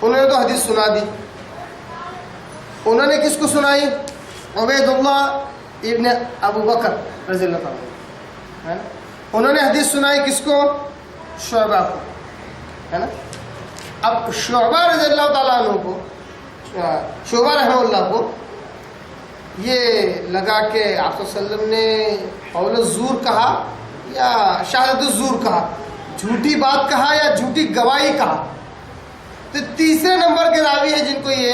انہوں نے تو حدیث سنا دی. انہوں نے کس کو سنائی؟ عبیداللہ ابن ابو بکر رضی اللہ عنہ. انہوں نے حدیث سنائی کس کو؟ شعبہ کو. ہے نا. اب شعبہ رضی اللہ تعالیٰ عنہ کو، شعبہ رحمہ اللہ کو یہ لگا کہ آپ صلی اللہ علیہ وسلم نے قول الزور کہا یا شہادت الزور کہا، جھوٹی بات کہا یا جھوٹی گواہی کہا. تو تیسرے نمبر کے راوی ہیں جن کو یہ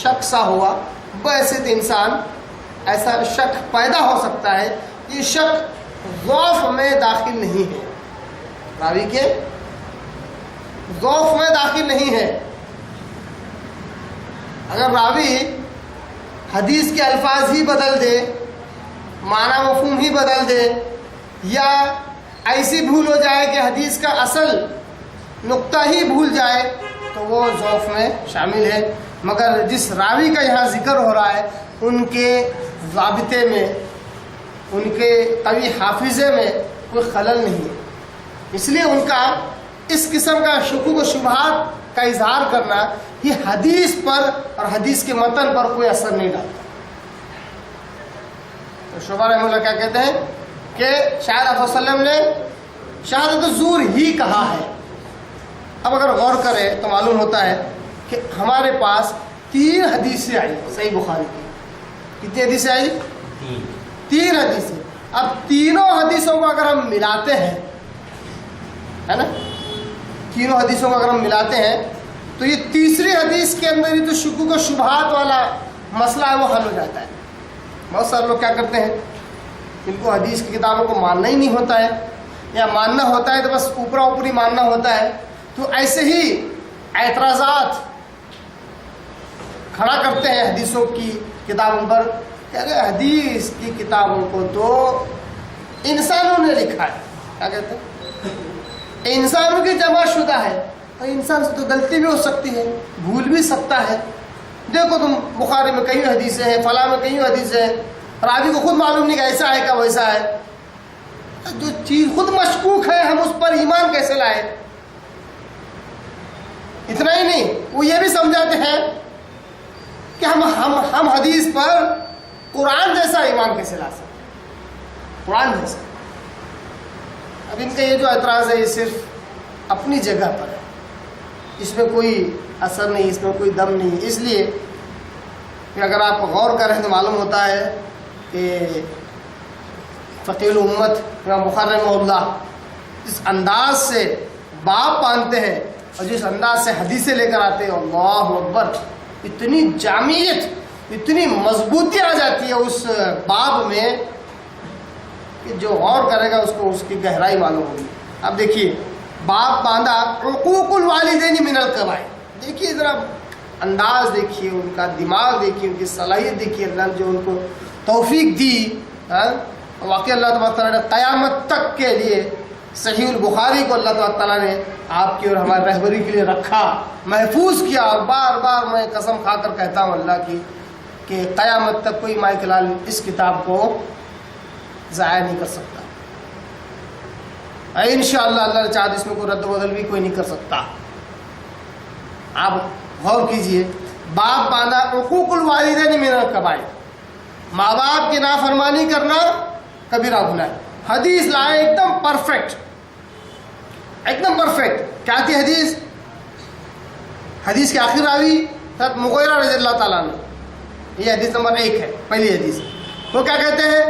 شک سا ہوا. ویسے تو انسان ایسا شک پیدا ہو سکتا ہے، یہ شک ضعف میں داخل نہیں ہے، راوی کے ضعف میں داخل نہیں ہے. اگر راوی حدیث کے الفاظ ہی بدل دے، معنی مفہوم ہی بدل دے، یا ایسی بھول ہو جائے کہ حدیث کا اصل نقطہ ہی بھول جائے، تو وہ ضعف میں شامل ہے. مگر جس راوی کا یہاں ذکر ہو رہا ہے ان کے ضابطے میں، ان کے قوی حافظے میں کوئی خلل نہیں ہے، اس لیے ان کا اس قسم کا شکوک و شبہات کا اظہار کرنا یہ حدیث پر اور حدیث کے متن پر کوئی اثر نہیں ڈالتا. تو شعبہ رحمہ اللہ کیا کہتے ہیں کہ شاید آپ صلی اللہ علیہ وسلم نے شہادت الزور ہی کہا ہے. اب اگر غور کریں تو معلوم ہوتا ہے کہ ہمارے پاس 3 حدیثیں آئی صحیح بخاری کی. کتنی حدیثیں آئی؟ 3 حدیثیں. اب تینوں حدیثوں کو اگر ہم ملاتے ہیں، ہے نا، تینوں حدیثوں کو اگر ہم ملاتے ہیں تو یہ تیسری حدیث کے اندر ہی تو شکوک و شبہات والا مسئلہ ہے وہ حل ہو جاتا ہے. بہت سارے لوگ کیا کرتے ہیں، ان کو حدیث کی کتابوں کو ماننا ہی نہیں ہوتا ہے، یا ماننا ہوتا ہے تو بس اوپرا اوپری ماننا ہوتا ہے. تو ایسے ہی اعتراضات کھڑا کرتے ہیں حدیثوں کی کتابوں پر کہ اگر حدیث کی کتابوں کو تو انسانوں نے لکھا ہے. کیا کہتے ہیں؟ انسانوں کی جمع شدہ ہے، اور انسان سے تو غلطی بھی ہو سکتی ہے، بھول بھی سکتا ہے. دیکھو تم بخاری میں کئی حدیثیں ہیں، فلاں میں کئی حدیثیں ہیں، راوی کو خود معلوم نہیں کہ ایسا ہے کہ ویسا ہے. جو چیز خود مشکوک ہے ہم اس پر ایمان کیسے لائے؟ اتنا ہی نہیں، وہ یہ بھی سمجھاتے ہیں کہ ہم حدیث پر قرآن جیسا ایمان کیسے لا سکتے، قرآن جیسا. اب ان کا یہ جو اعتراض ہے یہ صرف اپنی جگہ پر ہے، اس میں کوئی اثر نہیں، اس میں کوئی دم نہیں. اس لیے کہ اگر آپ غور کریں تو معلوم ہوتا ہے کہ فقیہ الامت امام بخاری رحمہ اللہ جس انداز سے باب باندھتے ہیں اور جس انداز سے حدیثیں لے کر آتے ہیں، اللہ اکبر، اتنی جامعیت، اتنی مضبوطی آ جاتی ہے اس باب میں کہ جو غور کرے گا اس کو اس کی گہرائی معلوم ہوگی. اب دیکھیے باب باندھا حقوق الوالدین من القبائر. دیکھیے ذرا انداز دیکھیے، ان کا دماغ دیکھیے، ان کی صلاحیت دیکھیے، اللہ نے جو ان کو توفیق دی. واقعی اللہ تبارک تعالیٰ نے قیامت تک کے لیے صحیح البخاری کو اللہ تبارک تعالیٰ نے آپ کی اور ہماری رہبری کے لیے رکھا، محفوظ کیا. اور بار بار میں قسم کھا کر کہتا ہوں اللہ کی کہ قیامت تک کوئی مائی کلال اس کتاب کو ضائع نہیں کر سکتا. انشاءاللہ اللہ نے چاہا اس میں کوئی رد و بدل بھی کوئی نہیں کر سکتا. آپ غور کیجئے، باپ باندھا حقوق الوالدین من الکبائر، ماں باپ کی نافرمانی کرنا کبیرہ گناہ ہے. حدیث لائے ایک دم پرفیکٹ، ایک دم پرفیکٹ. کیا تھی حدیث؟ حدیث کے آخر راوی حضرت مغیرہ رضی اللہ تعالیٰ عنہ. یہ حدیث نمبر 1 ہے، پہلی حدیث. وہ کیا کہتے ہیں؟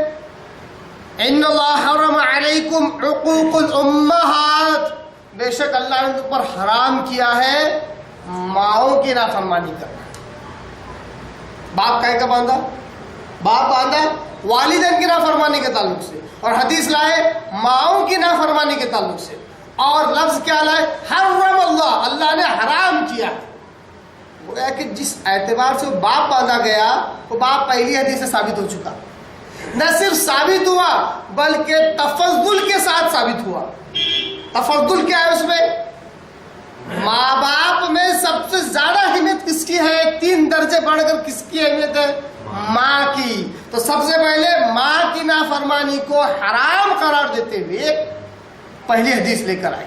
ان اللہ حرم علیکم حقوق الامہات، بے شک اللہ نے تم پر حرام کیا ہے ماؤں کی نافرمانی کرنا. باپ کہے کا باندھا؟ باپ باندھا والدین کی نافرمانی کے تعلق سے، اور حدیث لائے ماؤں کی نافرمانی کے تعلق سے. اور لفظ کیا لائے؟ حرم اللہ، اللہ نے حرام کیا. وہ ہے کہ جس اعتبار سے باپ باندھا گیا وہ باپ پہلی حدیث سے ثابت ہو چکا. نہ صرف ثابت ہوا بلکہ تفضل کے ساتھ ثابت ہوا. تفضل کیا ہے اس میں؟ ماں باپ میں سب سے زیادہ اہمیت کس کی ہے؟ 3 درجے بڑھ کر کس کی اہمیت ہے؟ ماں کی. تو سب سے پہلے ماں کی نافرمانی کو حرام قرار دیتے ہوئے پہلی حدیث لے کر آئے.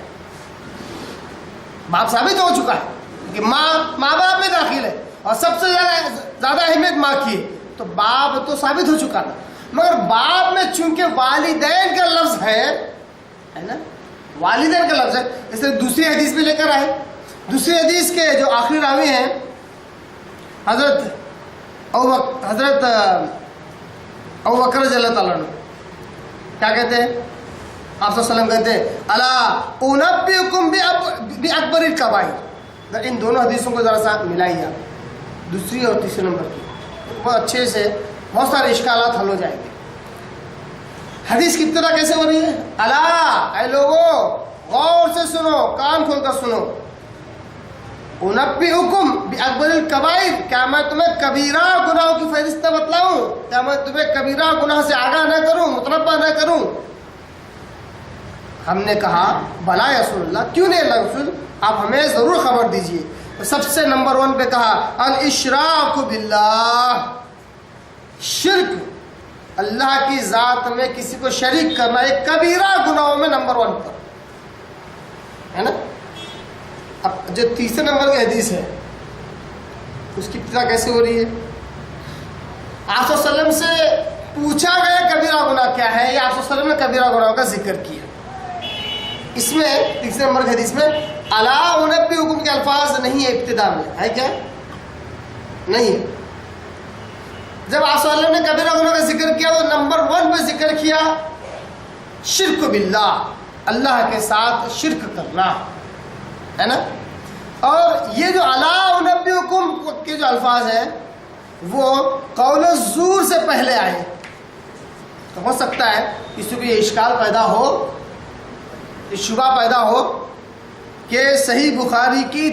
باپ ثابت ہو چکا ہے. کہ ماں باپ میں داخل ہے اور سب سے زیادہ اہمیت ماں کی ہے، تو باپ تو ثابت ہو چکا تھا، مگر باپ میں چونکہ والدین کا لفظ ہے نا، والدین کا لفظ ہے، اس لیے دوسری حدیث میں لے کر آئے۔ دوسری حدیث کے جو آخری راوی ہیں حضرت ابو بکر رضی اللہ تعالیٰ عنہ، کیا کہتے ہیں؟ آپ صلی اللہ علیہ وسلم کہتے ہیں الا انبئکم باکبر الکبائر۔ ان دونوں حدیثوں کو ذرا سا ملائیے آپ، دوسری اور تیسرے نمبر کی، بہت اچھے سے بہت سارے اشکالات حل ہو جائیں گے۔ حدیث کی ابتدا کیسے ہو رہی ہے؟ الا، اے لوگوں غور سے سنو، کان کھول کر سنو، انبئکم باکبر الکبائر، کیا میں تمہیں کبیرہ گناہوں کی فہرست بتلاؤں؟ کیا میں تمہیں کبیرہ گناہ سے آگاہ نہ کروں، متنبہ نہ کروں؟ ہم نے کہا بلا یا رسول اللہ، کیوں نہیں اللہ رسول، آپ ہمیں ضرور خبر دیجئے۔ سب سے نمبر 1 پہ کہا الاشراک باللہ، شرک، اللہ کی ذات میں کسی کو شریک کرنا، ایک کبیرہ گناہوں میں نمبر 1 پر ہے نا۔ اب جو تیسرے نمبر کی حدیث ہے اس کی ابتدا کیسے ہو رہی ہے؟ آپ صلی اللہ علیہ وسلم سے پوچھا گیا کبیرہ گناہ کیا ہے، یا آپ صلی اللہ علیہ وسلم نے کبیرہ گناہوں کا ذکر کیا۔ اس میں تیسرے نمبر کی حدیث میں الا انبئکم کے الفاظ نہیں ہے، ابتدا میں ہے کیا؟ نہیں ہے۔ جب آپ صلی اللہ علیہ وسلم نے کبیرہ گناہ کا ذکر کیا وہ نمبر 1 پہ ذکر کیا شرک باللہ، اللہ کے ساتھ شرک کرنا ہے نا۔ اور یہ جو الا انبئکم کے جو الفاظ ہیں وہ قول الزور سے پہلے آئے، تو ہو سکتا ہے کسی کو یہ اشکال پیدا ہو، یہ شبہ پیدا ہو کہ صحیح بخاری کی